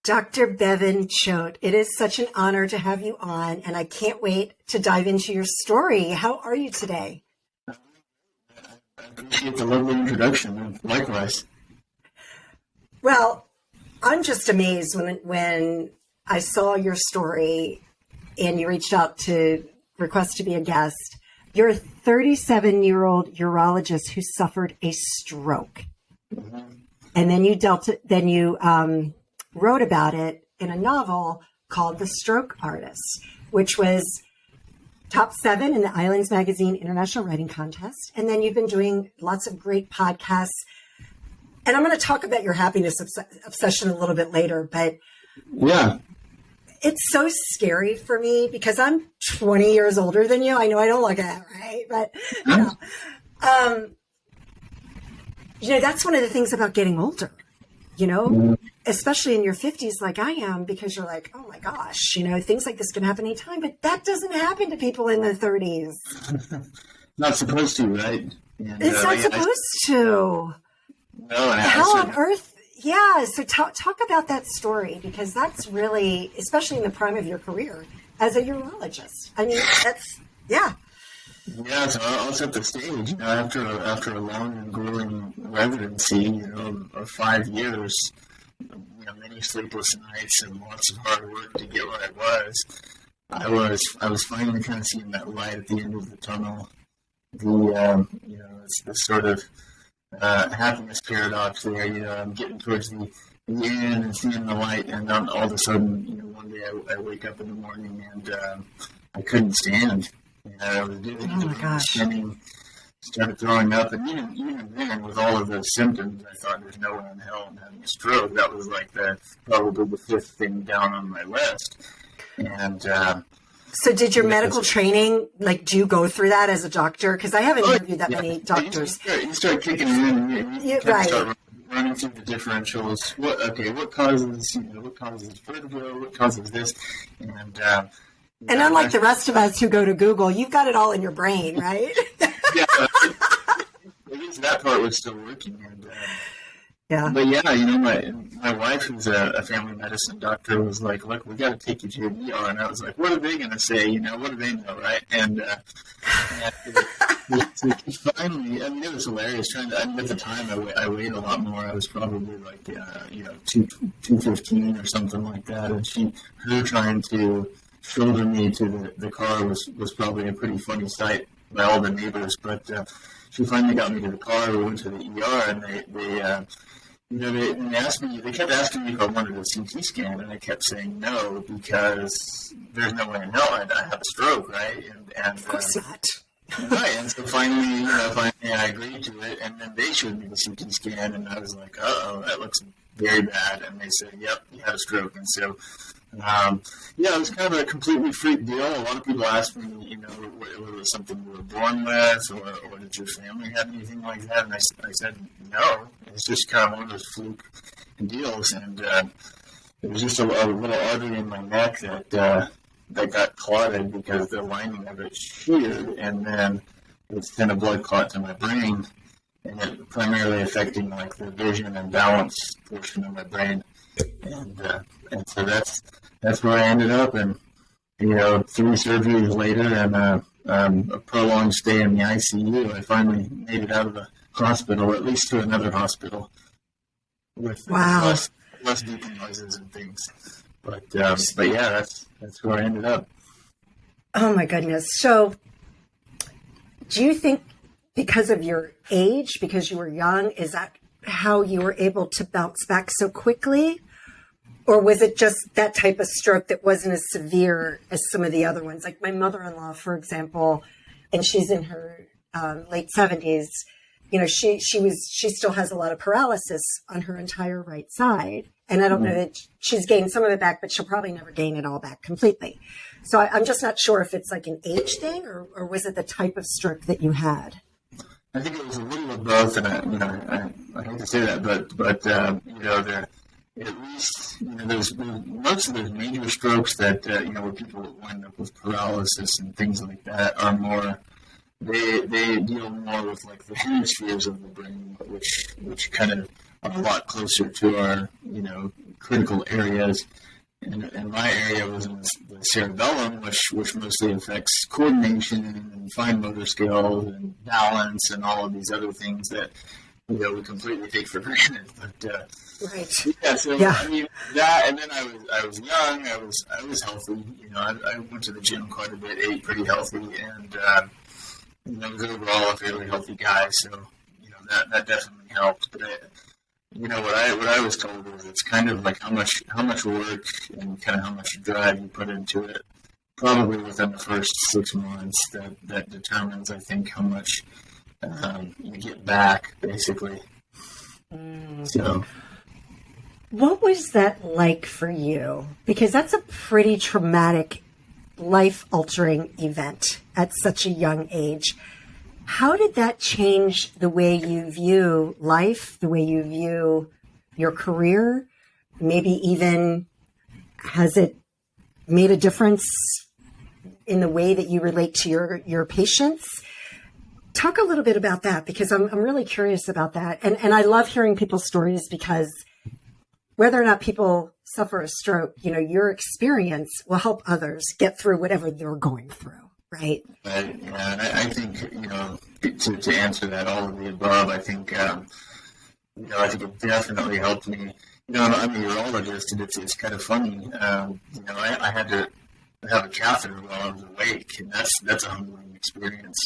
Dr. Bevan Choate, it is such an honor to have you on, and I can't wait to dive into your story. How are you today? I appreciate the lovely introduction, and likewise. Well, I'm just amazed when I saw your story and you reached out to request to be a guest. You're a 37-year-old urologist who suffered a stroke. Mm-hmm. And then you wrote about it in a novel called The Stroke Artist, which was top 7 in the Eyelands Magazine International Writing Contest. And then you've been doing lots of great podcasts. And I'm going to talk about your happiness obsession a little bit later, but yeah, it's so scary for me because I'm 20 years older than you. I know I don't look at it, right? But, that's one of the things about getting older, especially in your 50s like I am, because you're like, oh my gosh, things like this can happen anytime, but that doesn't happen to people in their 30s. Not supposed to, right? And, it's not supposed to. No, how on earth? Yeah. So talk about that story, because that's really, especially in the prime of your career as a urologist. I mean, yeah. Yeah, so I'll set the stage. After a long and grueling residency, of 5 years, many sleepless nights and lots of hard work to get where I was finally kind of seeing that light at the end of the tunnel. It's this sort of happiness paradox there. I'm getting towards the end and seeing the light, and then all of a sudden, one day I wake up in the morning and I couldn't stand. I was doing spinning, started throwing up, and even then, with all of those symptoms, I thought there's no way in hell I'm having a stroke. That was like probably the 5th thing down on my list. And so did your medical training, do you go through that as a doctor? Because I haven't interviewed that many doctors. You start kicking in, you start running through the differentials. What causes vertigo? What causes this? And unlike the rest of us who go to Google, you've got it all in your brain, right? Yeah, at least that part was still working. And, yeah. But yeah, my wife, who's a family medicine doctor, was like, "Look, we got to take you to an ER." And I was like, "What are they going to say? What do they know, right?" And finally, it was hilarious. At the time, I weighed a lot more. I was probably like, 215 or something like that. And her trying to shoulder me to the car was probably a pretty funny sight by all the neighbors, but she finally got me to the car. We went to the ER, and they asked me. They kept asking me if I wanted a CT scan, and I kept saying no, because there's no way in hell I'd have a stroke, right? And of course not. Right, and so finally I agreed to it, and then they showed me the CT scan, and I was like, that looks very bad, and they said, yep, you had a stroke. And so it was kind of a completely freak deal. A lot of people ask me, whether it was something you were born with, or did your family have anything like that? And I said, no. It's just kind of one of those fluke deals. And it was just a little artery in my neck that got clotted because the lining of it sheared, and then it sent a blood clot to my brain, and it primarily affecting the vision and balance portion of my brain. And so that's where I ended up, and 3 surgeries later and a prolonged stay in the ICU, I finally made it out of the hospital, at least to another hospital, with less beeping noises and things. But yeah, that's where I ended up. Oh my goodness! So, do you think because of your age, because you were young, is that how you were able to bounce back so quickly? Or was it just that type of stroke that wasn't as severe as some of the other ones? Like my mother-in-law, for example, and she's in her late 70s. She still has a lot of paralysis on her entire right side. And I don't know that she's gained some of it back, but she'll probably never gain it all back completely. So I'm just not sure if it's like an age thing or was it the type of stroke that you had? I think it was a little of both, and I hate to say that, but at least there's most of those major strokes that where people wind up with paralysis and things like that are more. They deal more with the hemispheres of the brain, which kind of are a lot closer to our critical areas. And my area was in the cerebellum, which mostly affects coordination and fine motor skills and balance and all of these other things that we completely take for granted. But right. Yeah. So I mean that, and then I was young. I was healthy. I went to the gym quite a bit, ate pretty healthy, and was overall a fairly healthy guy. So that definitely helped. But what I was told is it's kind of like how much work and kind of how much drive you put into it. Probably within the first 6 months, that determines, I think, how much you get back, basically. So, what was that like for you? Because that's a pretty traumatic, life-altering event at such a young age. How did that change the way you view life, the way you view your career? Maybe even has it made a difference in the way that you relate to your patients? Talk a little bit about that, because I'm really curious about that. And I love hearing people's stories, because whether or not people suffer a stroke, your experience will help others get through whatever they're going through. Right. Yeah, and I think to answer that, all of the above. I think I think it definitely helped me. I'm a urologist, and it's kind of funny. I had to have a catheter while I was awake, and that's a humbling experience.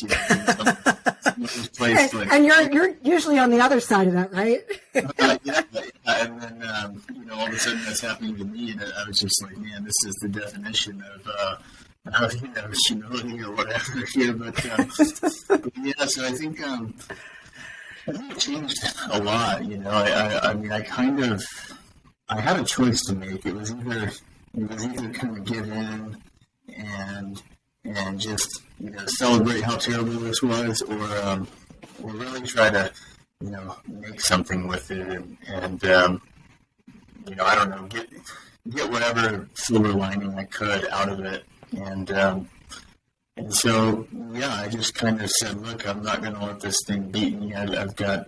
And you're usually on the other side of that, right? Yeah, and then all of a sudden that's happening to me, and I was just like, man, this is the definition of humility or whatever here, but yeah. So I think it changed a lot. I mean, I had a choice to make. It was either kind of give in and just celebrate how terrible this was, or really try to make something with it and I don't know, get whatever silver lining I could out of it. And so, yeah, I just kind of said, look, I'm not going to let this thing beat me. I've got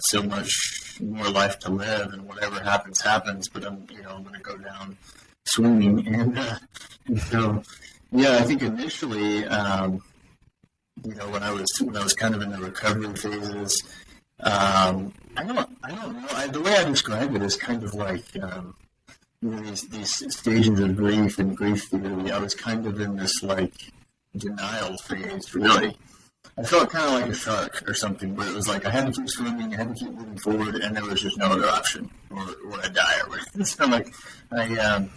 so much more life to live, and whatever happens, but I'm going to go down swinging. And so, yeah, I think initially, when I was kind of in the recovery phases, I don't know. The way I describe it is kind of like, these stages of grief and grief theory. I was kind of in this like denial phase, really. I felt kind of like a shark or something, where it was like I had to keep swimming, I had to keep moving forward, and there was just no other option, or I die. So like, I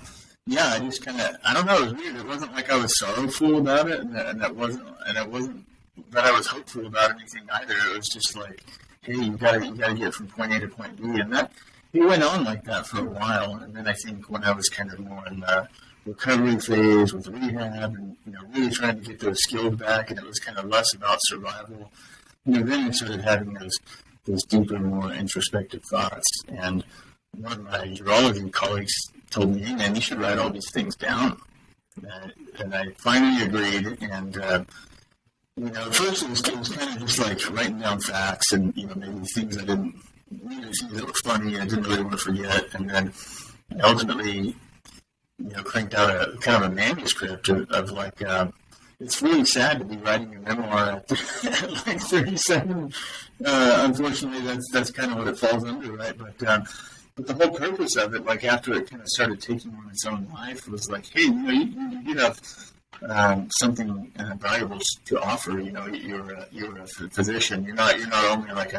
just kind of, I don't know, it was weird. It wasn't like I was sorrowful about it, and it wasn't that I was hopeful about anything either. It was just like, hey, you gotta get from point A to point B, and that. It went on like that for a while, and then I think when I was kind of more in the recovery phase with rehab and really trying to get those skills back, and it was kind of less about survival, then I started having those deeper, more introspective thoughts. And one of my urology colleagues told me, hey, man, you should write all these things down. And I finally agreed, and at first it was kind of just like writing down facts and maybe things I didn't. Things that were funny I didn't really want to forget, and then I ultimately cranked out a kind of a manuscript of like it's really sad to be writing a memoir at like 37. Unfortunately, that's kind of what it falls under, right? But the whole purpose of it, like after it kind of started taking on its own life, was like, hey, you have something valuable to offer. You're a physician. You're not only like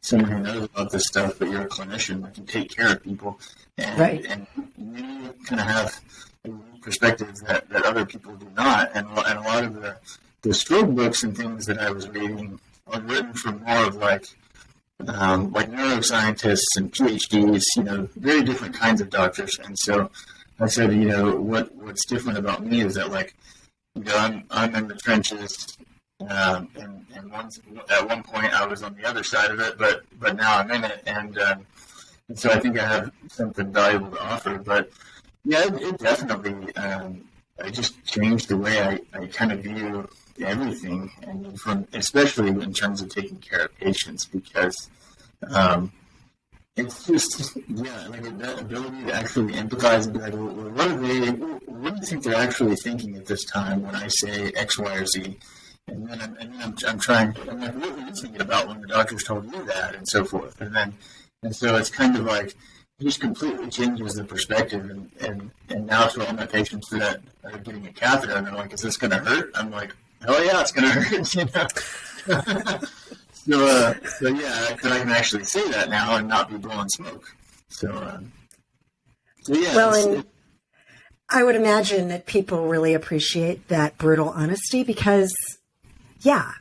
someone who knows about this stuff, but you're a clinician that can take care of people, and, right. And you kind of have a perspective that other people do not. And a lot of the stroke books and things that I was reading are written from more of like neuroscientists and PhDs, very different kinds of doctors. And so I said, what's different about me is that like, I'm in the trenches. And at one point I was on the other side of it, but now I'm in it, and so I think I have something valuable to offer. But yeah, it definitely I just changed the way I kind of view everything, and especially in terms of taking care of patients, because it's just, yeah, like that ability to actually empathize and be like, well, what do you think they're actually thinking at this time when I say X, Y, or Z? I'm trying, I'm like, what were you thinking about when the doctors told you that, and so forth. And so it's kind of like, it just completely changes the perspective. And now to all my patients that are getting a catheter, and they're like, is this going to hurt? I'm like, hell yeah, it's going to hurt, you know? So yeah, that I can actually say that now and not be blowing smoke. So yeah. Well, and I would imagine that people really appreciate that brutal honesty because, yeah,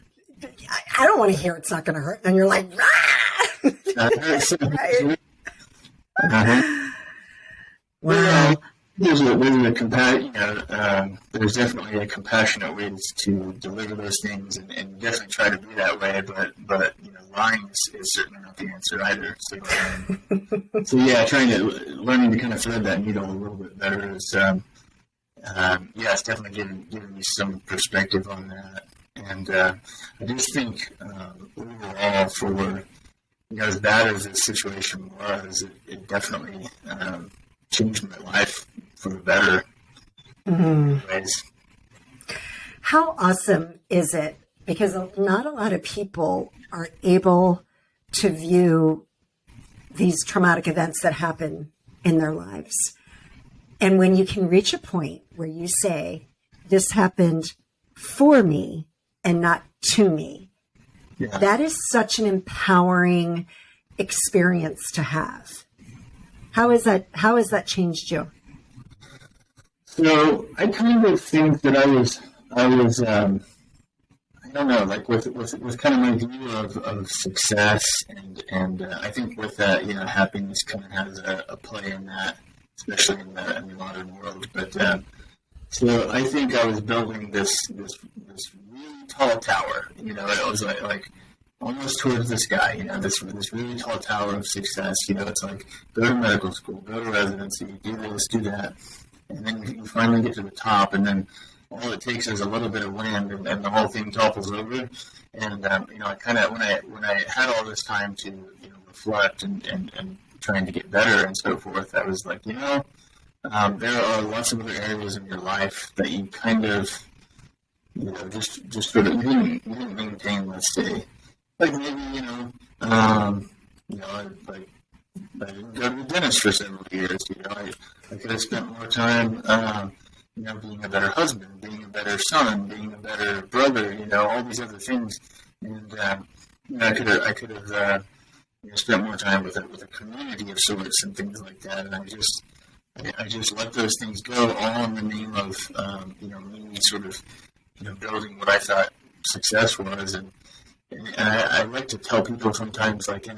I don't want to hear it's not going to hurt. And you're like, ah! Right? Wow. There's definitely a compassionate way to deliver those things, and definitely try to be that way. But lying is certainly not the answer either. So yeah, learning to kind of thread that needle a little bit better is it's definitely giving me some perspective on that. And I just think overall, for as bad as this situation was, it definitely changed my life for the better. Ways. How awesome is it? Because not a lot of people are able to view these traumatic events that happen in their lives. And when you can reach a point where you say, this happened for me and not to me, that is such an empowering experience to have. How has that changed you? So I kind of think that I was I don't know, like with kind of my view of success, and I think with that, happiness kind of has a play in that, especially in the modern world. But so I think I was building this really tall tower. It was like almost towards the sky. This really tall tower of success. It's like go to medical school, go to residency, do this, do that. And then you finally get to the top, and then all it takes is a little bit of wind, and the whole thing topples over. And I kind of when I had all this time to reflect and trying to get better and so forth, I was like, there are lots of other areas in your life that you kind of just sort of you didn't maintain. Let's say, like maybe I didn't go to the dentist for several years. I could have spent more time, being a better husband, being a better son, being a better brother. All these other things, and I could have spent more time with a community of sorts and things like that. And I just let those things go, all in the name of me sort of building what I thought success was. And I like to tell people sometimes, like you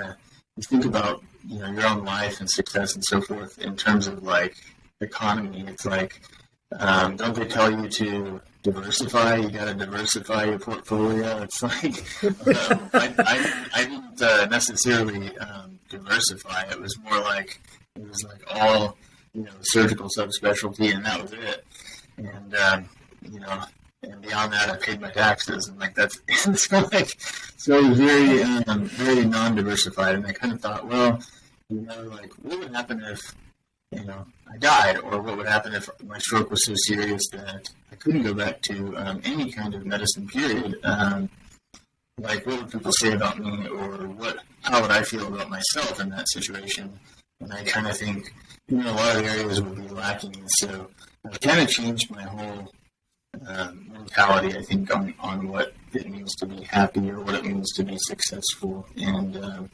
think about your own life and success and so forth in terms of like economy. It's like don't they tell you to diversify? You got to diversify your portfolio. It's like I didn't necessarily diversify. It was more like all surgical subspecialty, and that was it. And and beyond that, I paid my taxes, and like that's so it was very non-diversified. And I kind of thought, well, like what would happen if I died, or what would happen if my stroke was so serious that I couldn't go back to any kind of medicine, period. Like what would people say about me, or how would I feel about myself in that situation? And I kind of think a lot of areas would be lacking, and so I've kind of changed my whole mentality, I think, on what it means to be happy or what it means to be successful. And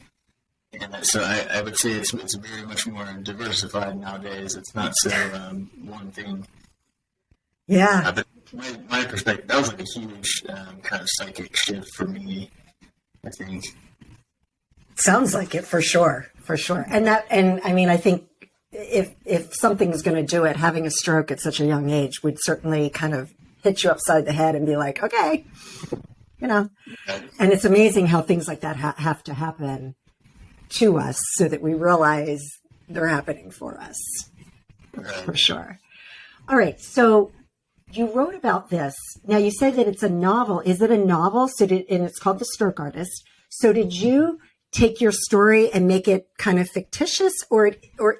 so I would say it's very much more diversified nowadays. It's not so one thing. Yeah. But my perspective, that was like a huge kind of psychic shift for me, I think. Sounds like it, for sure. And I mean, I think if something's going to do it, having a stroke at such a young age would certainly kind of hit you upside the head and be like, okay, and it's amazing how things like that have to happen to us so that we realize they're happening for us. For sure. All right. So you wrote about this. Now you said that it's a novel. Is it a novel? And it's called The Stroke Artist. So did you take your story and make it kind of fictitious, or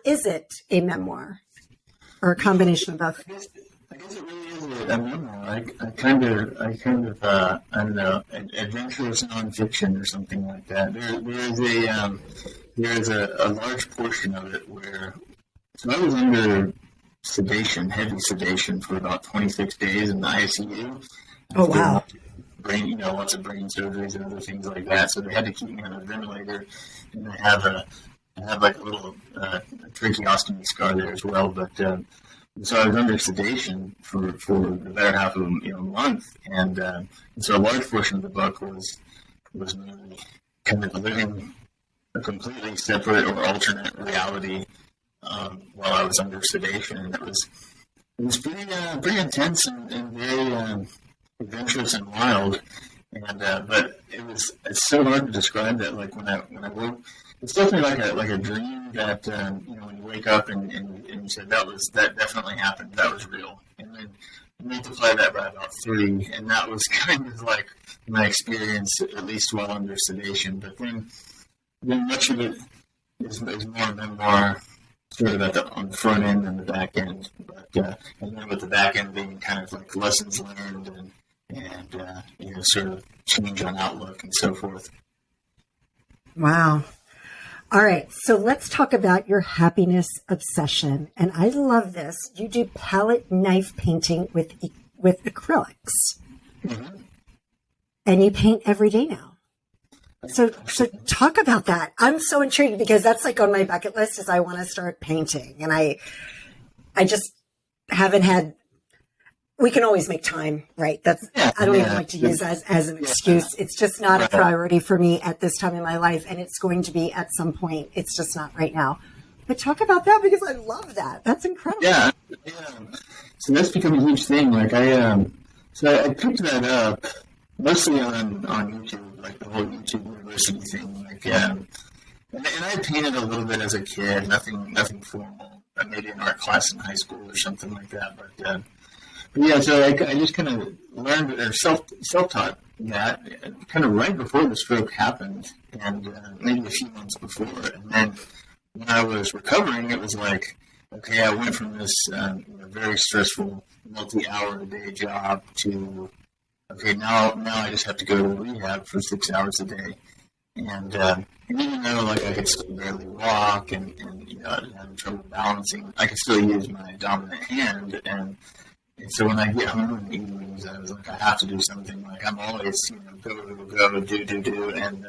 is it a memoir, or a combination of both? I guess it really is a memoir. I kind of, I don't know, adventurous nonfiction or something like that. There is a large portion of it where, so I was under sedation, heavy sedation, for about 26 days in the ICU. Oh, wow. Lots of brain surgeries and other things like that. So they had to keep me on a ventilator, and I have like a little tracheostomy scar there as well. But so I was under sedation for the better half of a month, and so a large portion of the book was me kind of living a completely separate or alternate reality while I was under sedation, and it was pretty intense and very adventurous and wild, and but it's so hard to describe that. Like when I woke, it's definitely like a dream that when you wake up and you said that definitely happened, that was real, and then you multiply that by about 3, and that was kind of like my experience, at least while under sedation. But then much of it is more memoir, sort of on the front end and the back end, but and then with the back end being kind of like lessons learned and sort of change on outlook and so forth. Wow. All right. So let's talk about your happiness obsession. And I love this. You do palette-knife painting with acrylics. Mm-hmm. And you paint every day now. So talk about that. I'm so intrigued because that's like on my bucket list is I want to start painting. And I just haven't had. We can always make time, right? I don't even like to use as an excuse. It's just not a priority for me at this time in my life, and it's going to be at some point. It's just not right now. But talk about that because I love that. That's incredible. Yeah. So that's become a huge thing. Like I picked that up mostly on YouTube, like the whole YouTube University thing. Like and I painted a little bit as a kid, nothing formal. Maybe an art class in high school or something like that, but. Yeah, so I just kind of learned or self-taught that kind of right before the stroke happened, and maybe a few months before. And then when I was recovering, it was like, okay, I went from this very stressful multi-hour-a-day job to, okay, now I just have to go to rehab for 6 hours a day. And even though like I could still barely walk and I was having trouble balancing, I could still use my dominant hand. And so when I get home in the evenings, I was like, I have to do something. Like I'm always, go, do, and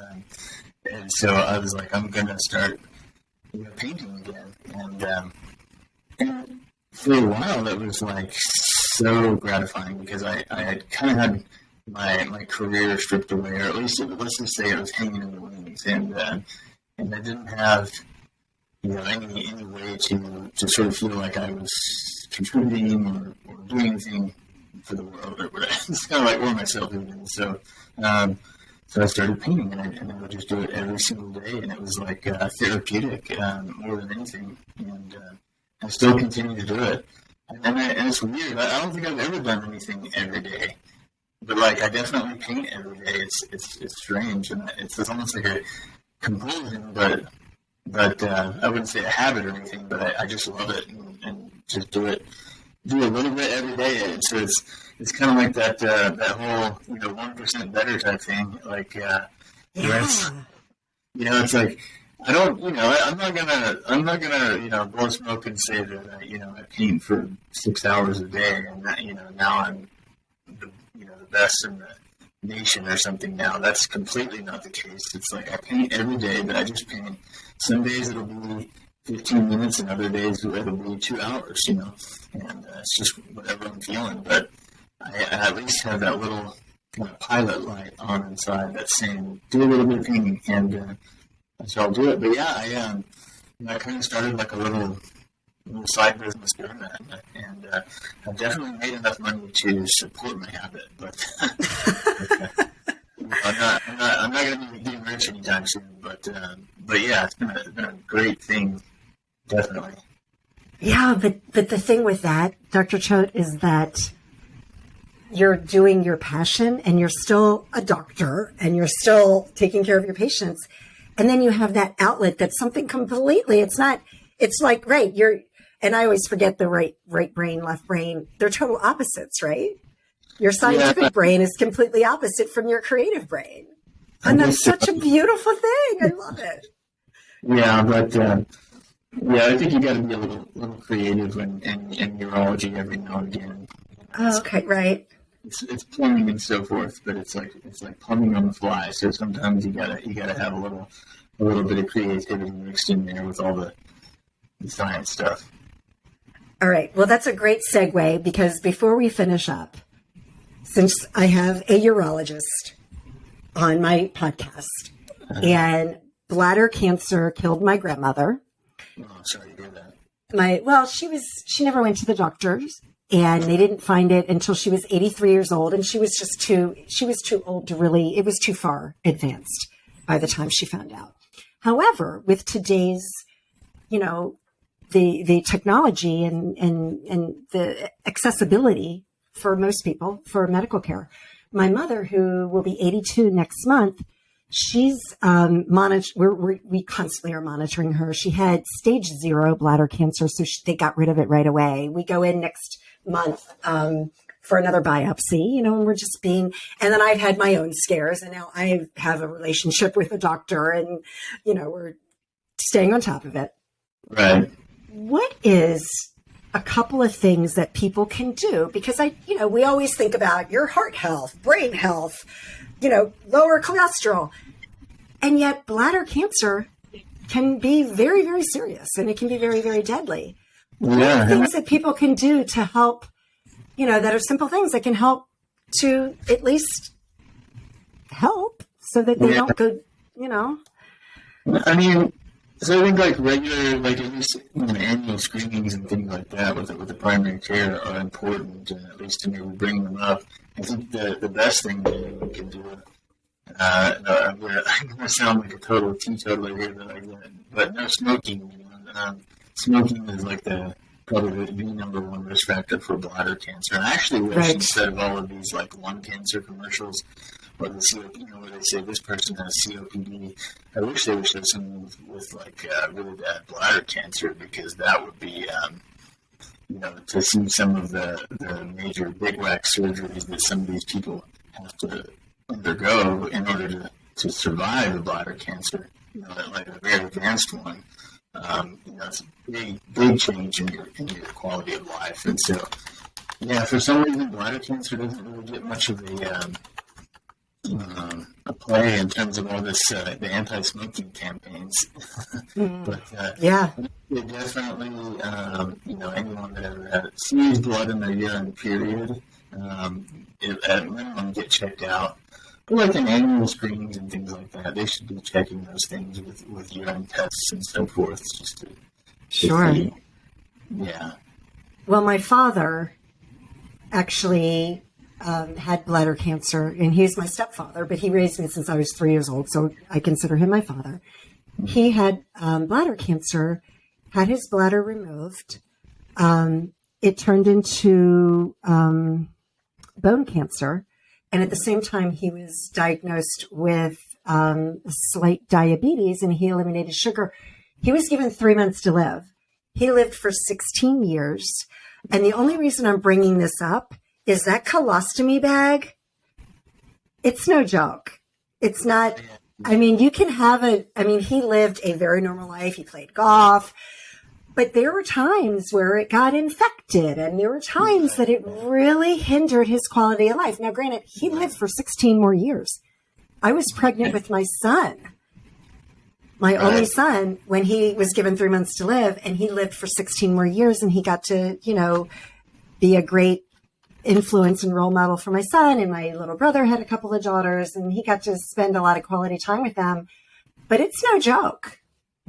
so I was like, I'm gonna start, painting again. And for a while, it was like so gratifying because I had kind of had my career stripped away, or at least let's just say it was hanging in the wings, and I didn't have any way to sort of feel like I was contributing or doing anything for the world or whatever. It's kind of like or myself even. So I started painting, and I would just do it every single day, and it was like therapeutic more than anything. And I still continue to do it. And it's weird. I don't think I've ever done anything every day, but like I definitely paint every day. It's strange, and it's almost like a compulsion, but I wouldn't say a habit or anything. But I just love it and just do a little bit every day. And so it's kind of like that whole 1% better type thing. Like it's like I don't I'm not gonna blow smoke and say that I paint for 6 hours a day and that now I'm the best in the nation or something. Now that's completely not the case. It's like I paint every day, but I just paint. Some days it'll be 15 minutes, and other days it'll be 2 hours, and it's just whatever I'm feeling. But I at least have that little kind of pilot light on inside that's saying, do a little bit of painting, and so I'll do it. But yeah, I kind of started like a little side business doing that, and I've definitely made enough money to support my habit, but I'm not going to be getting rich anytime soon. But yeah, it's been a great thing, definitely. Yeah, but the thing with that, Dr. Choate, is that you're doing your passion, and you're still a doctor, and you're still taking care of your patients. And then you have that outlet that's something completely, it's like, right, and I always forget the right brain, left brain. They're total opposites, right? Your scientific brain is completely opposite from your creative brain. And that's such a beautiful thing. I love it. Yeah, but I think you got to be a little creative in urology every now and again. Okay, right. It's plumbing and so forth, but it's like plumbing on the fly. So sometimes you gotta have a little bit of creativity mixed in there with all the science stuff. All right. Well, that's a great segue, because before we finish up, since I have a urologist on my podcast, and bladder cancer killed my grandmother. Oh, I'm sorry to hear that. She never went to the doctors, and they didn't find it until she was 83 years old. And she was too old to really, it was too far advanced by the time she found out. However, with today's, the technology and the accessibility for most people for medical care, my mother, who will be 82 next month, she's we constantly are monitoring her. She had stage 0 bladder cancer, so they got rid of it right away. We go in next month for another biopsy, and we're just and then I've had my own scares, and now I have a relationship with a doctor, and we're staying on top of it. Right. What is a couple of things that people can do? Because we always think about your heart health, brain health, lower cholesterol. And yet bladder cancer can be very, very serious, and it can be very, very deadly. What are things that people can do to help, that are simple things that can help to at least help so that they don't go, I mean, so I think regular, at least annual screenings and things like that with the primary care are important, at least to me, we bring them up. I think the best thing that we can do, I'm going to sound like a total teetotaler here, but no smoking. Smoking is probably the number one risk factor for bladder cancer. And I actually wish, instead of all of these lung cancer commercials, or the COPD, where they say this person has COPD, I wish they would show someone with really bad bladder cancer, because that would be, to see some of the major big whack surgeries that some of these people have to undergo in order to survive a bladder cancer, like a very advanced one. It's a big change in your quality of life. And so, for some reason, bladder cancer doesn't really get much of a play in terms of all this, the anti-smoking campaigns. But it definitely, anyone that ever sees blood in their urine, period, at minimum get checked out. But in annual screenings and things like that, they should be checking those things with urine tests and so forth. Just to see. Yeah. Well, my father actually had bladder cancer, and he's my stepfather, but he raised me since I was 3 years old, so I consider him my father. He had bladder cancer, had his bladder removed. It turned into bone cancer. And at the same time, he was diagnosed with slight diabetes, and he eliminated sugar. He was given 3 months to live. He lived for 16 years. And the only reason I'm bringing this up is that colostomy bag. It's no joke. It's not, you can have he lived a very normal life. He played golf. But there were times where it got infected, and there were times that it really hindered his quality of life. Now, granted, he lived for 16 more years. I was pregnant with my son, my only son, when he was given 3 months to live, and he lived for 16 more years, and he got to, be a great influence and role model for my son. And my little brother had a couple of daughters, and he got to spend a lot of quality time with them. But it's no joke.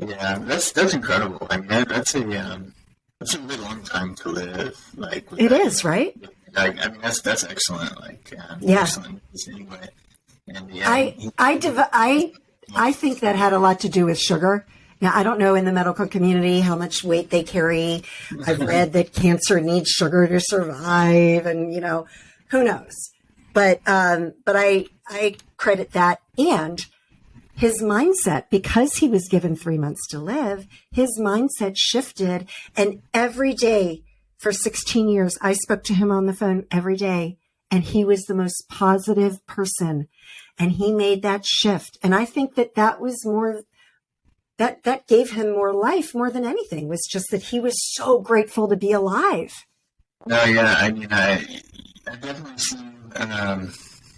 Yeah, that's incredible. That's a really long time to live. It is, right? That's excellent. Excellent anyway. And I think that had a lot to do with sugar. Now, I don't know in the medical community how much weight they carry. I've read that cancer needs sugar to survive, and who knows? But I credit that, and his mindset, because he was given 3 months to live, his mindset shifted. And every day for 16 years, I spoke to him on the phone every day, and he was the most positive person. And he made that shift. And I think that was more, that gave him more life more than anything, was just that he was so grateful to be alive. No, yeah, I mean, I definitely seen,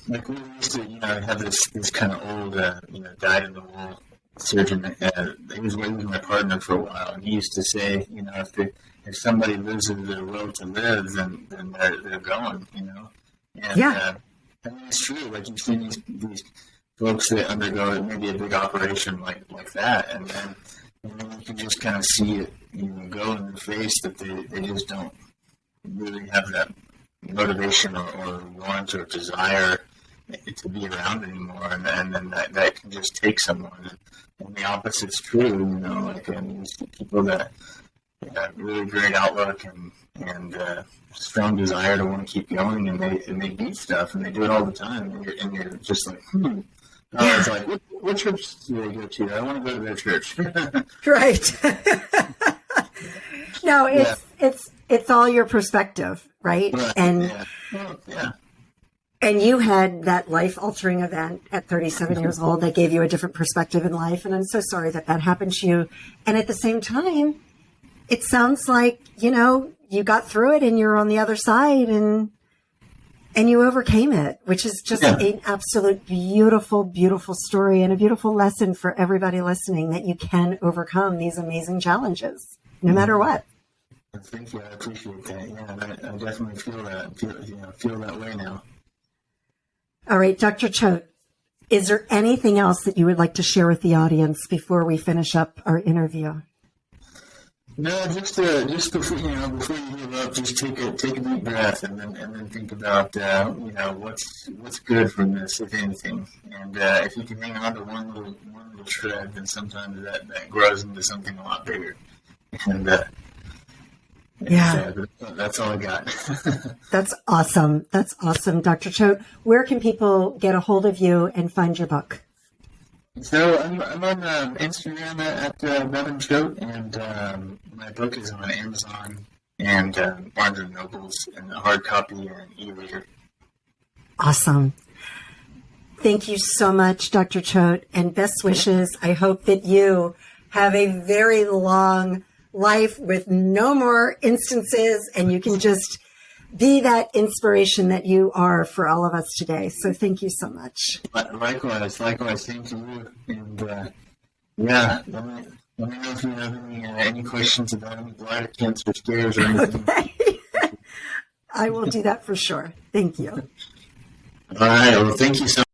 like we used to, have this kind of old, dyed-in-the-wool surgeon. He was my partner for a while, and he used to say, if somebody lives in their will to live, then they're going, And, Yeah. I mean, it's true. Like, you've seen these folks that undergo maybe a big operation like that, and then you can just kind of see it, go in their face that they just don't really have that motivation or want or desire to be around anymore, and then that can just take someone. And the opposite's true, you see people that have really great outlook and strong desire to want to keep going, and they do stuff, and they do it all the time, and you're just like, it's like, what church do they go to? I want to go to their church. Right. No, it's all your perspective, right? And and you had that life-altering event at 37 years old that gave you a different perspective in life, and I'm so sorry that happened to you. And at the same time, it sounds like, you got through it and you're on the other side and you overcame it, which is just an absolute beautiful, beautiful story and a beautiful lesson for everybody listening, that you can overcome these amazing challenges, no matter what. Thank you. I appreciate that. Yeah, I definitely feel that. Feel that way now. All right, Dr. Choate, is there anything else that you would like to share with the audience before we finish up our interview? No, just before you give up, just take a deep breath and then think about what's good from this, if anything. And if you can hang on to one little shred, then sometimes that grows into something a lot bigger. And that's all I got. That's awesome. That's awesome, Dr. Choate. Where can people get a hold of you and find your book? So I'm on Instagram at Bevan Choate, and my book is on Amazon and Barnes & Nobles, and a hard copy and e-reader. Awesome. Thank you so much, Dr. Choate, and best wishes. I hope that you have a very long life with no more instances, and you can just be that inspiration that you are for all of us today. So thank you so much. Likewise, same to you. And let me know if you have any questions about any bladder cancer scares or anything. Okay. I will do that for sure. Thank you. All right. Well, thank you so much.